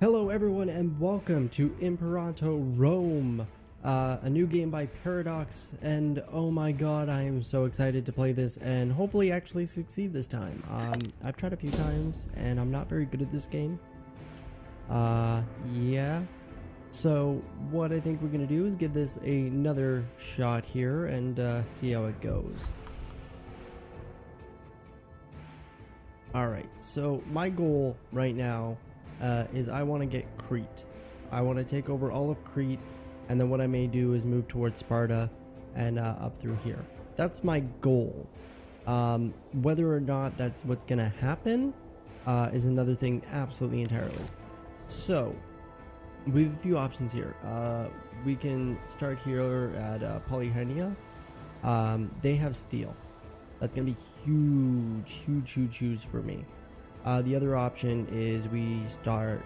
Hello everyone and welcome to Imperator Rome, a new game by Paradox, and oh my god, I am so excited to play this and hopefully actually succeed this time. I've tried a few times and I'm not very good at this game. Yeah. So what I think we're gonna do is give this another shot here and see how it goes. Alright, so my goal right now is I want to get Crete. I want to take over all of Crete, and then what I may do is move towards Sparta and up through here. That's my goal. Whether or not that's what's gonna happen is another thing absolutely entirely. So we have a few options here. We can start here at Polyhenia. They have steel. That's gonna be huge for me. The other option is we start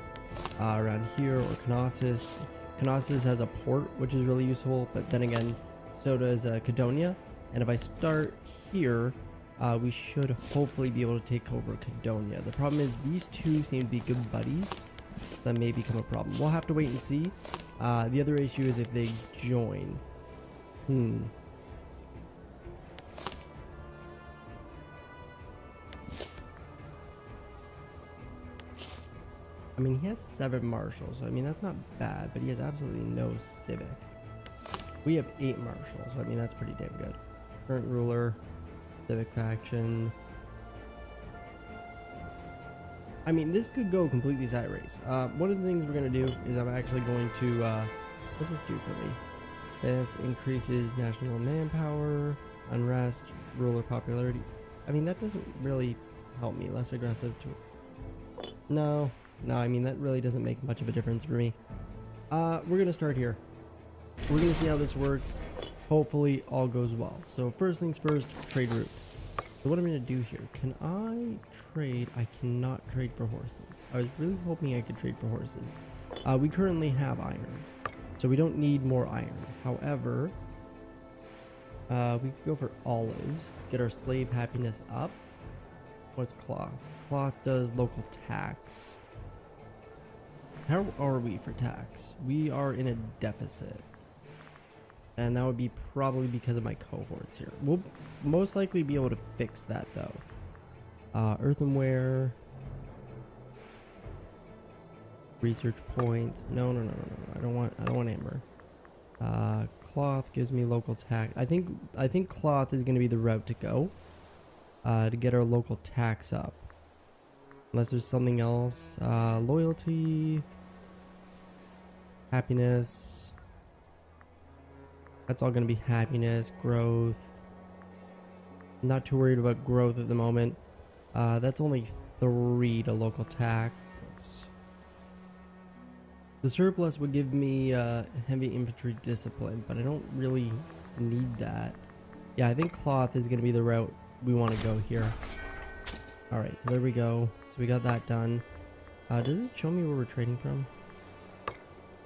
around here, or Knossos. Knossos has a port, which is really useful, but then again, so does Cadonia. And if I start here, we should hopefully be able to take over Cadonia. The problem is these two seem to be good buddies. That may become a problem. We'll have to wait and see. The other issue is if they join. I mean, he has 7 marshals, so I mean, that's not bad, but he has absolutely no civic. We have 8 marshals, so I mean, that's pretty damn good. Current ruler, civic faction. I mean, this could go completely sideways. One of the things we're going to do is I'm actually going to, what's this do for me? This increases national manpower, unrest, ruler popularity. I mean, that doesn't really help me. Less aggressive to... No, I mean, that really doesn't make much of a difference for me. We're gonna start here. We're gonna see how this works. Hopefully all goes well. So first things first, trade route. So what I'm gonna do here, can I trade? I cannot trade for horses. I was really hoping I could trade for horses. We currently have iron, so we don't need more iron. However, we could go for olives, get our slave happiness up. What's cloth? Cloth does local tax. How are we for tax? We are in a deficit. And that would be probably because of my cohorts here. We'll most likely be able to fix that though. Earthenware. Research points. No. I don't want amber. Cloth gives me local tax. I think cloth is gonna be the route to go. To get our local tax up. Unless there's something else. Loyalty. Happiness. That's all going to be happiness. Growth. Not too worried about growth at the moment. That's only 3 to local tax. The surplus would give me heavy infantry discipline, but I don't really need that. Yeah, I think cloth is going to be the route we want to go here. Alright, so there we go. So we got that done. Does it show me where we're trading from?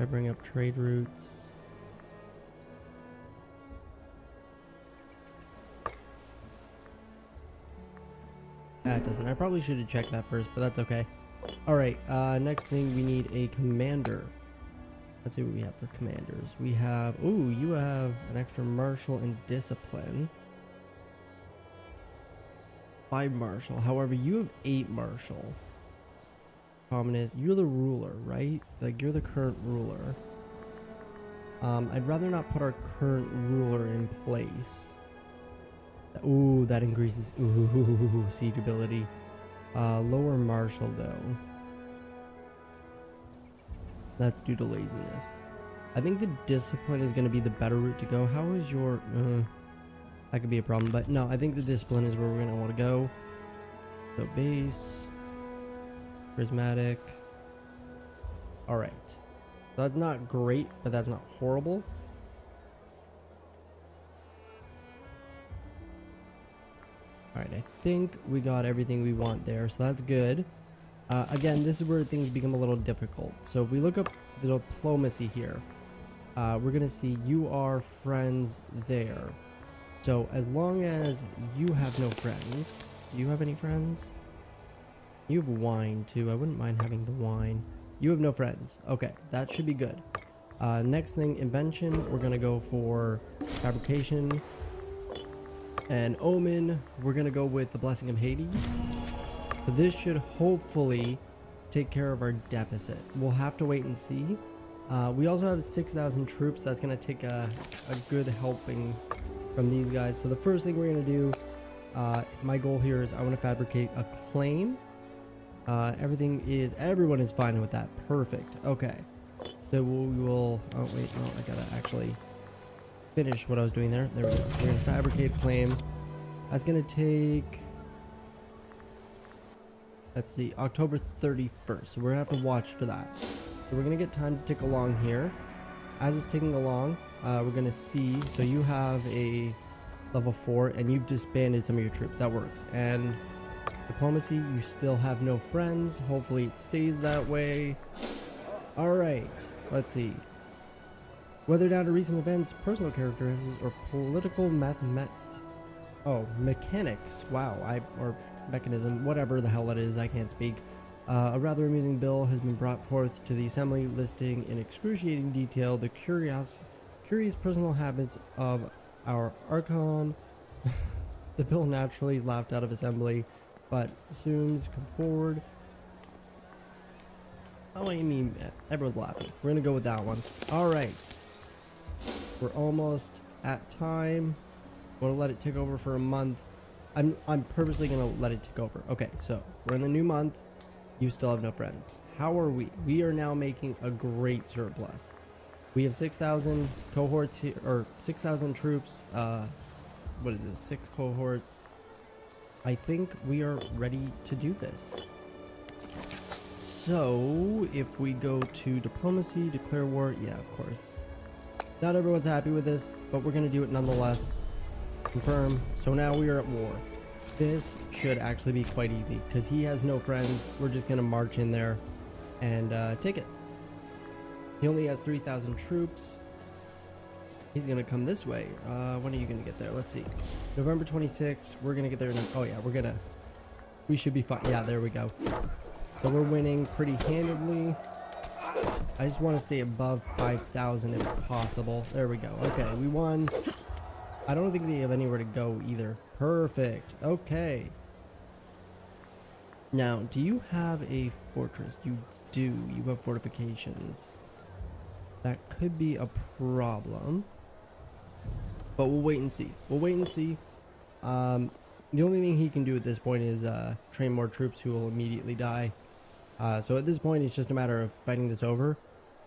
I bring up trade routes. That doesn't. I probably should have checked that first, but that's okay. Alright, next thing, we need a commander. Let's see what we have for commanders. We have... Ooh, you have an extra marshal and discipline. 5 marshal. However, you have 8 marshal. Problem is, you're the ruler, right? Like, you're the current ruler. I'd rather not put our current ruler in place. Ooh, that increases siege ability. Lower marshal though. That's due to laziness. I think the discipline is going to be the better route to go. How is your... that could be a problem, but no, I think the discipline is where we're going to want to go. So base, prismatic. All right, so that's not great, but that's not horrible. All right, I think we got everything we want there, so that's good. Again, this is where things become a little difficult. So if we look up the diplomacy here, we're going to see you are friends there. So as long as you have no friends, do you have any friends? You have wine too. I wouldn't mind having the wine. You have no friends. Okay, that should be good. Next thing, invention. We're gonna go for fabrication and omen. We're gonna go with the blessing of Hades. So this should hopefully take care of our deficit. We'll have to wait and see. We also have 6,000 troops. That's gonna take a good helping from these guys. So the first thing we're gonna do, my goal here is I want to fabricate a claim. Everyone is fine with that. Perfect. Okay. So we will, oh wait, no, I gotta actually finish what I was doing there. There we go. So we're gonna fabricate a claim. That's gonna take, let's see, October 31st. So we're gonna have to watch for that. So we're gonna get time to tick along here. As it's ticking along, we're gonna see, so you have a level 4 and you've disbanded some of your troops. That works. And diplomacy, you still have no friends. Hopefully it stays that way. Alright, let's see. Whether down to recent events, personal characteristics, or political mechanics. Wow, or mechanism, whatever the hell it is, I can't speak. A rather amusing bill has been brought forth to the assembly, listing in excruciating detail the curious personal habits of our Archon. The bill naturally is laughed out of assembly, but assumes come forward. Oh, I mean, everyone's laughing. We're gonna go with that one. All right, we're almost at time. Want to let it tick over for a month. I'm purposely gonna let it tick over. Okay, so we're in the new month. You still have no friends. How are we? We are now making a great surplus. We have 6,000 cohorts here, or 6,000 troops. What is this? 6 cohorts. I think we are ready to do this. So if we go to diplomacy, declare war, yeah, of course. Not everyone's happy with this, but we're gonna do it nonetheless. Confirm. So now we are at war. This should actually be quite easy because he has no friends. We're just gonna march in there and take it. He only has 3,000 troops. He's gonna come this way. When are you gonna get there? Let's see. November 26th. We're gonna get there. Oh yeah, we should be fine. Yeah, there we go. So we're winning pretty handedly. I just want to stay above 5,000 if possible. There we go. Okay, we won. I don't think they have anywhere to go either. Perfect. Okay. Now, do you have a fortress? You do. You have fortifications. That could be a problem. But we'll wait and see. We'll wait and see. The only thing he can do at this point is train more troops who will immediately die. So at this point, it's just a matter of fighting this over.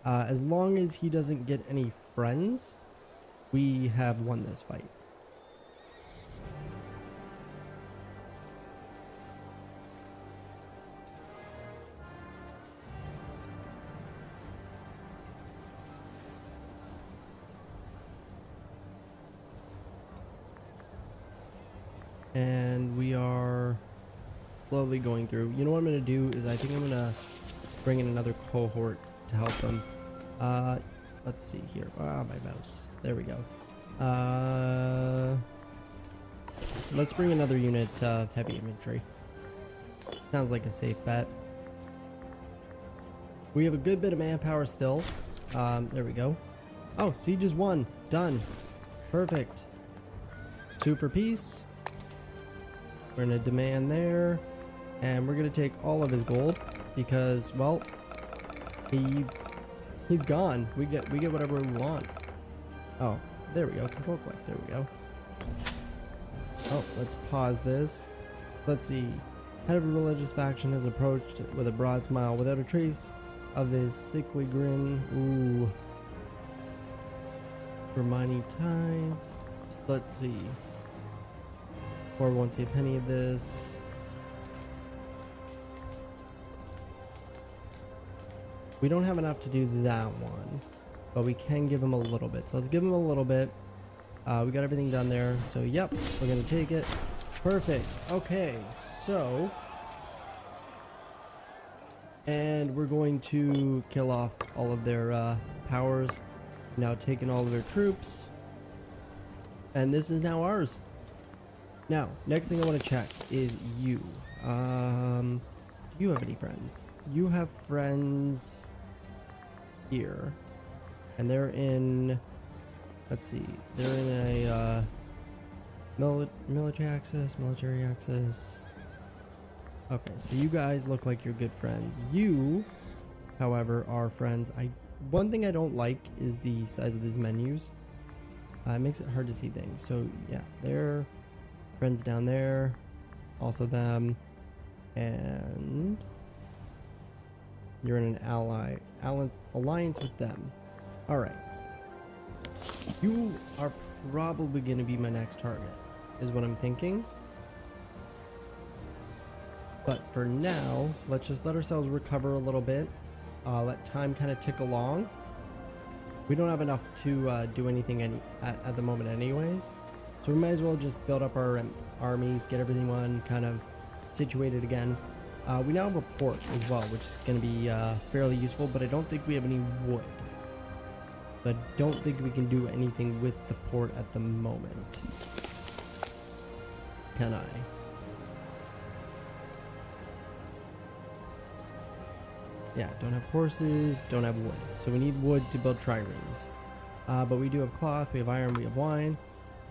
As long as he doesn't get any friends, we have won this fight. And we are slowly going through. You know what I'm going to do is I think I'm going to bring in another cohort to help them. Let's see here. Ah, my mouse. There we go. Let's bring another unit of heavy infantry. Sounds like a safe bet. We have a good bit of manpower still. There we go. Oh, siege is won. Done. Perfect. Super peace. We're gonna demand there, and we're gonna take all of his gold because, well, he's gone. We get whatever we want. Oh, there we go. Control click. There we go. Oh, let's pause this. Let's see. Head of a religious faction has approached with a broad smile, without a trace of this sickly grin. Ooh. Hermione tides. Let's see. Or won't see a penny of this. We don't have enough to do that one, but we can give him a little bit. So let's give him a little bit. We got everything done there. So yep, we're gonna take it. Perfect. Okay, so, and we're going to kill off all of their powers. Now taking all of their troops, and this is now ours. Now, next thing I want to check is you. Do you have any friends? you have friends here, and they're in, let's see, they're in a military access. Okay, so you guys look like you're good friends. You, however, are friends. One thing I don't like is the size of these menus. It makes it hard to see things. So yeah, they're friends down there, also them, and you're in an alliance with them. All right, you are probably going to be my next target, is what I'm thinking. But for now, let's just let ourselves recover a little bit. Let time kind of tick along. We don't have enough to do anything at the moment anyways. So we might as well just build up our armies, get everyone kind of situated again. We now have a port as well, which is going to be fairly useful, but I don't think we have any wood. So I don't think we can do anything with the port at the moment. Can I? Yeah, don't have horses, don't have wood. So we need wood to build triremes. But we do have cloth, we have iron, we have wine.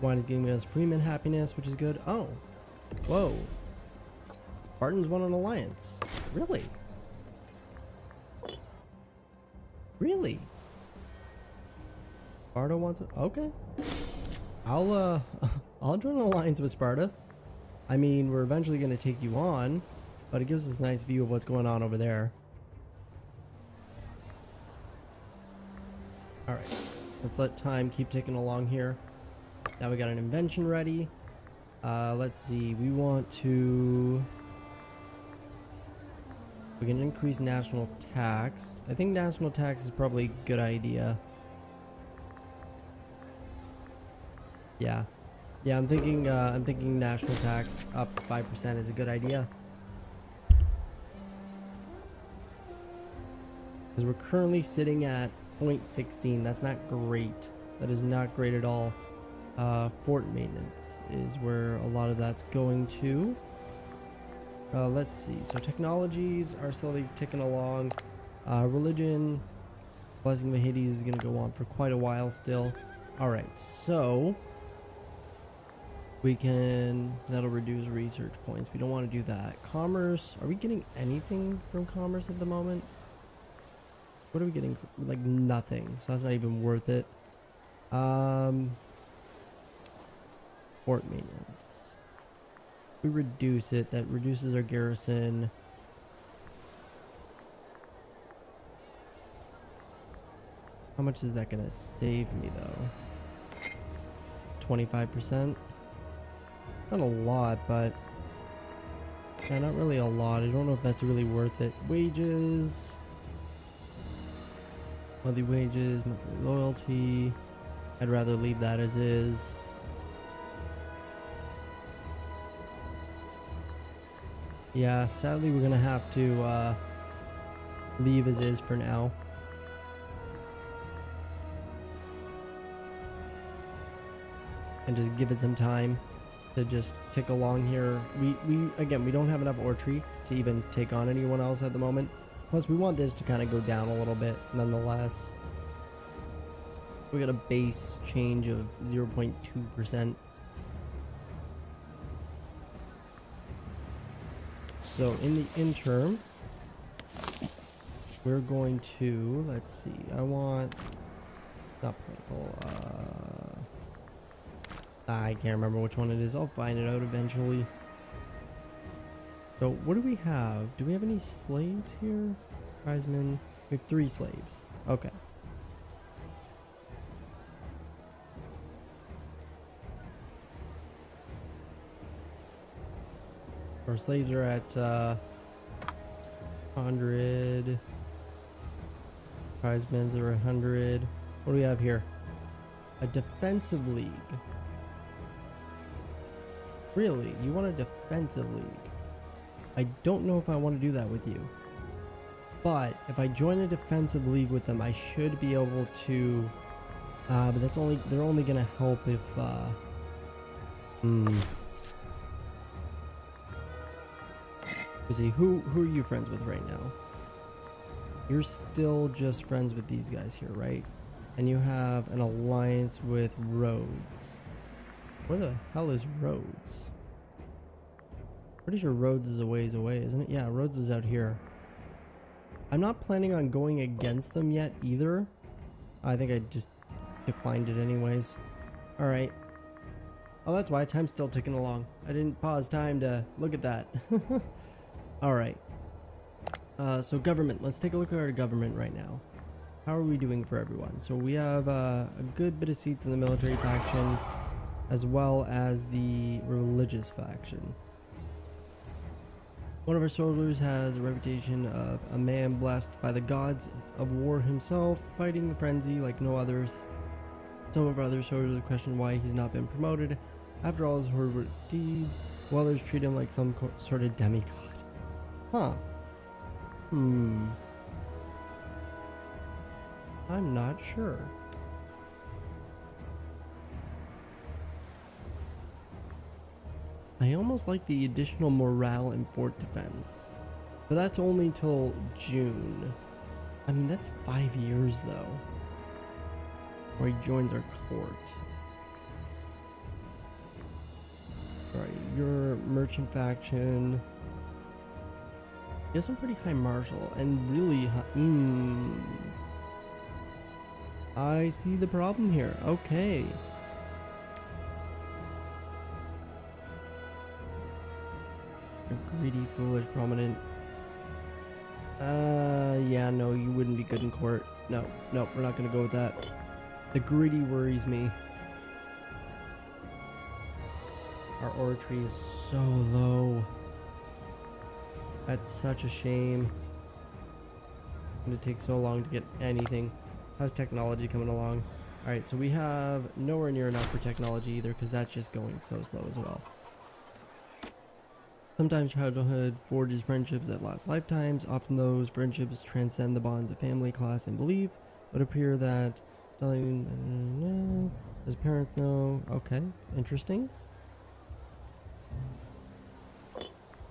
Wine is giving us freeman happiness, which is good. Oh, whoa. Spartans won an alliance. Really? Really? Sparta wants it? Okay. I'll join an alliance with Sparta. I mean, we're eventually going to take you on, but it gives us a nice view of what's going on over there. Alright, let's let time keep ticking along here. Now we got an invention ready. Let's see, we can increase national tax. I think national tax is probably a good idea. Yeah, I'm thinking national tax up 5% is a good idea. Because we're currently sitting at 0.16. That's not great. That is not great at all. Fort maintenance is where a lot of that's going to. Let's see. So technologies are slowly ticking along. Religion, Blessing of Hades is going to go on for quite a while still. Alright, so that'll reduce research points. We don't want to do that. Commerce, are we getting anything from commerce at the moment? What are we getting? Like nothing, so that's not even worth it. Fort maintenance. We reduce it. That reduces our garrison. How much is that gonna save me though? 25%. Not a lot, but yeah, not really a lot. I don't know if that's really worth it. Wages. Monthly wages, monthly loyalty. I'd rather leave that as is. Yeah, sadly we're gonna have to leave as is for now. And just give it some time to just tick along here. We don't have enough orchard to even take on anyone else at the moment. Plus, we want this to kind of go down a little bit, nonetheless. We got a base change of 0.2%. So, in the interim, we're going to, let's see, I want, not political, I can't remember which one it is. I'll find it out eventually. So what do we have? Do we have any slaves here? Prizemen. We have 3 slaves. Okay. Our slaves are at 100. Prizemen are 100. What do we have here? A defensive league. Really? You want a defensive league? I don't know if I want to do that with you. But if I join a defensive league with them, I should be able to. But they're only gonna help if. Let's see, who are you friends with right now? You're still just friends with these guys here, right? And you have an alliance with Rhodes. Where the hell is Rhodes? Pretty sure Rhodes is a ways away, isn't it? Yeah, Rhodes is out here. I'm not planning on going against them yet either. I think I just declined it anyways. Alright. Oh, that's why time's still ticking along. I didn't pause time to look at that. Alright. So government. Let's take a look at our government right now. How are we doing for everyone? So we have a good bit of seats in the military faction, as well as the religious faction. One of our soldiers has a reputation of a man blessed by the gods of war himself, fighting the frenzy like no others. Some of our other soldiers question why he's not been promoted after all his heroic deeds, while others treat him like some sort of demigod. Huh. I'm not sure. I almost like the additional morale and fort defense, but that's only till June. I mean, that's 5 years though, where he joins our court. Alright, your merchant faction. He has some pretty high martial and really high. I see the problem here. Okay. Greedy, foolish, prominent. Yeah, no, you wouldn't be good in court. No, we're not gonna go with that. The greedy worries me. Our oratory is so low. That's such a shame. It takes so long to get anything. How's technology coming along? Alright, so we have nowhere near enough for technology either, because that's just going so slow as well. Sometimes childhood forges friendships that last lifetimes. Often those friendships transcend the bonds of family, class, and belief. But appear that his parents know. Okay, interesting.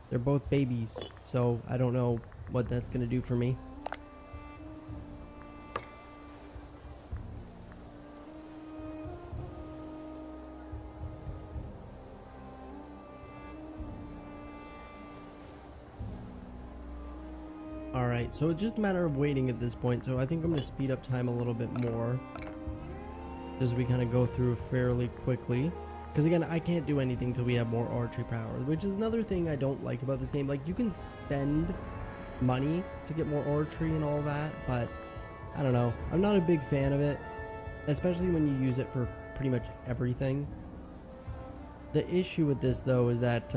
They're both babies, so I don't know what that's gonna do for me. Alright, so it's just a matter of waiting at this point, so I think I'm going to speed up time a little bit more as we kind of go through fairly quickly. Because again, I can't do anything till we have more archery power, which is another thing I don't like about this game. Like, you can spend money to get more archery and all that, but I don't know. I'm not a big fan of it, especially when you use it for pretty much everything. The issue with this, though, is that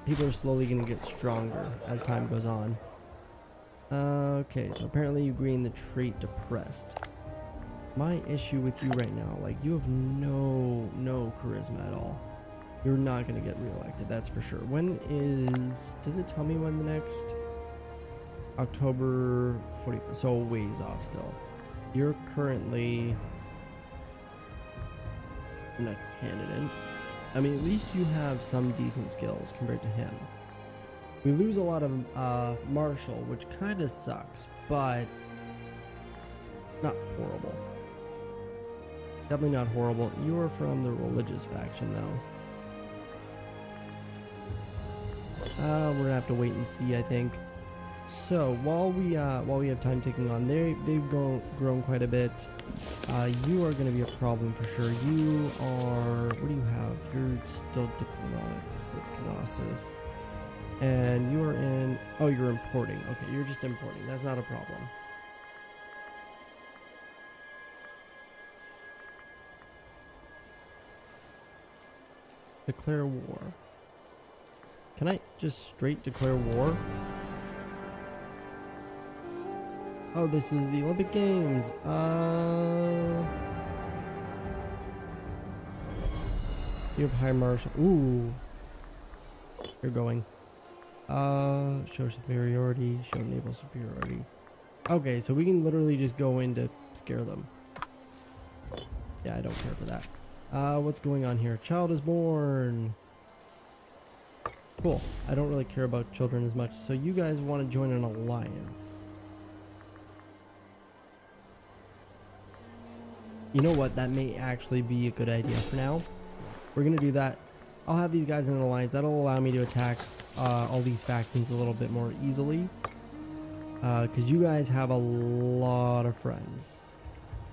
people are slowly going to get stronger as time goes on. Okay, so apparently you gain the trait depressed. My issue with you right now, like, you have no charisma at all. You're not gonna get reelected, that's for sure. When is, does it tell me when the next? October 40, so ways off still. You're currently the next candidate. I mean, at least you have some decent skills compared to him. We lose a lot of martial, which kind of sucks, but not horrible. Definitely not horrible. You are from the religious faction, though. We're gonna have to wait and see, I think. So while we have time ticking on, they've grown quite a bit. You are gonna be a problem for sure. You are, what do you have? You're still diplomatics with Knossos. And you are in, oh, you're importing. Okay, you're just importing. That's not a problem. Declare war. Can I just straight declare war? Oh, this is the Olympic Games. You have high martial. Ooh. You're going. Show superiority, show naval superiority. Okay, so we can literally just go in to scare them. Yeah, I don't care for that. What's going on here? Child is born. Cool. I don't really care about children as much. So you guys want to join an alliance. You know what? That may actually be a good idea for now. We're going to do that. I'll have these guys in an alliance. That'll allow me to attack all these factions a little bit more easily. Because you guys have a lot of friends.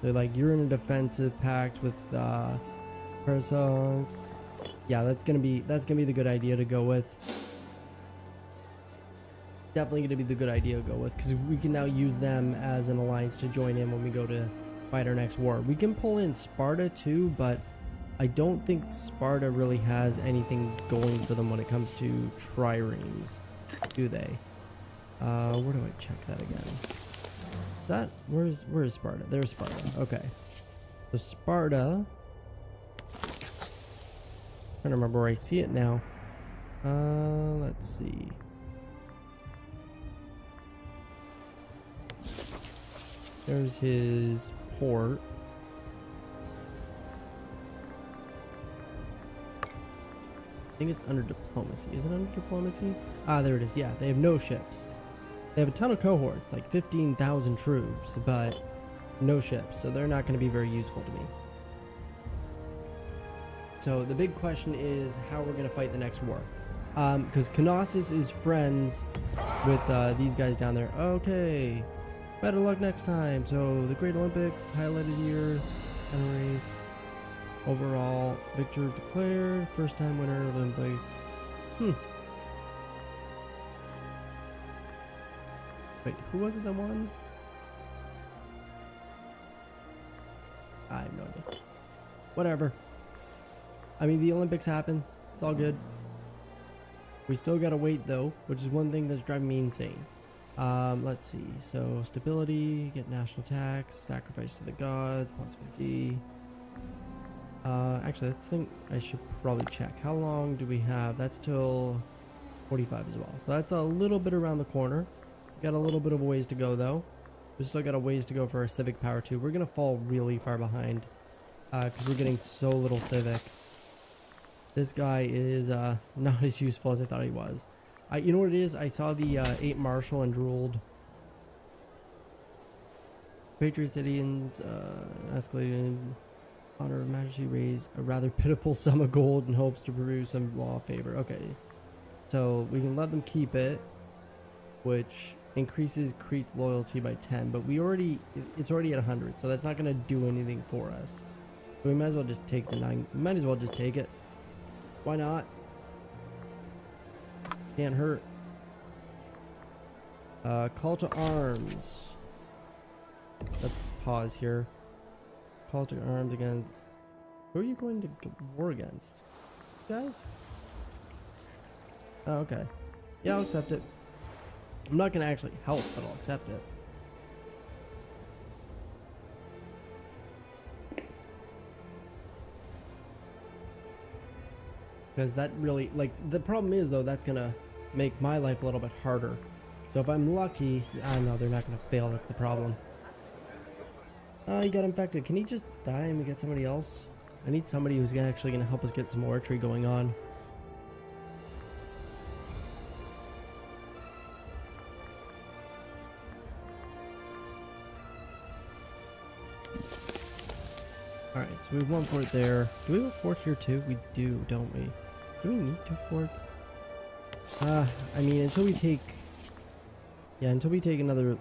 They're like, you're in a defensive pact with persons. Yeah, that's gonna be the good idea to go with. Definitely gonna be the good idea to go with, because we can now use them as an alliance to join in when we go to fight our next war. We can pull in Sparta too, but I don't think Sparta really has anything going for them when it comes to triremes, do they? Where do I check that again? Where is Sparta? There's Sparta. Okay. So Sparta. Trying to remember where I see it now. Let's see. There's his port. I think it's under diplomacy. Is it under diplomacy? Ah, there it is. Yeah, they have no ships. They have a ton of cohorts, like 15,000 troops, but no ships, so they're not going to be very useful to me. So the big question is how we're going to fight the next war. Because Knossos is friends with these guys down there. Okay, better luck next time. So the Great Olympics, highlighted here, and race. Overall, victor declared, first time winner Olympics. Wait, who was it that won? I have no idea. Whatever. I mean, the Olympics happen. It's all good. We still gotta wait though, which is one thing that's driving me insane. Let's see. So stability, get national tax, sacrifice to the gods, plus 50. Actually, I think I should probably check. How long do we have? That's till 45 as well. So that's a little bit around the corner. Got a little bit of a ways to go though. We still got a ways to go for our civic power too. We're gonna fall really far behind because we're getting so little civic. This guy is not as useful as I thought he was. You know what it is? I saw the 8 Marshal and drooled. Patriot citizens escalated. Honor of Majesty raised a rather pitiful sum of gold in hopes to produce some law favor. Okay, so we can let them keep it, which increases Crete's loyalty by 10, but it's already at 100, so that's not going to do anything for us. So we might as well just take the 9. We might as well just take it. Why not? Can't hurt. Call to arms. Let's pause here. Call to arms again. Who are you going to war against? Guys? Oh, okay. Yeah, I'll accept it. I'm not going to actually help, but I'll accept it. Because that really, like, the problem is though, that's going to make my life a little bit harder. So if I'm lucky, I know they're not going to fail, that's the problem. He got infected. Can he just die and we get somebody else? I need somebody who's actually going to help us get some archery going on. Alright, so we have one fort there. Do we have a fort here too? We do, don't we? Do we need 2 forts? I mean, until we take another,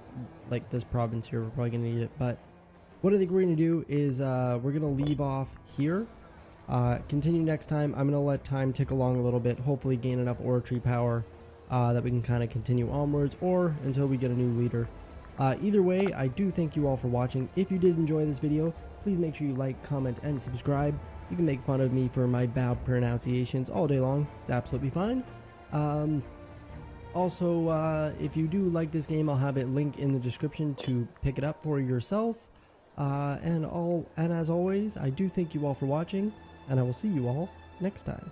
like, this province here, we're probably going to need it. But what I think we're going to do is we're going to leave off here. Continue next time. I'm going to let time tick along a little bit, hopefully gain enough oratory power that we can kind of continue onwards, or until we get a new leader. Either way, I do thank you all for watching. If you did enjoy this video, please make sure you like, comment, and subscribe. You can make fun of me for my bad pronunciations all day long. It's absolutely fine. Also, if you do like this game, I'll have it linked in the description to pick it up for yourself. And as always, I do thank you all for watching, and I will see you all next time.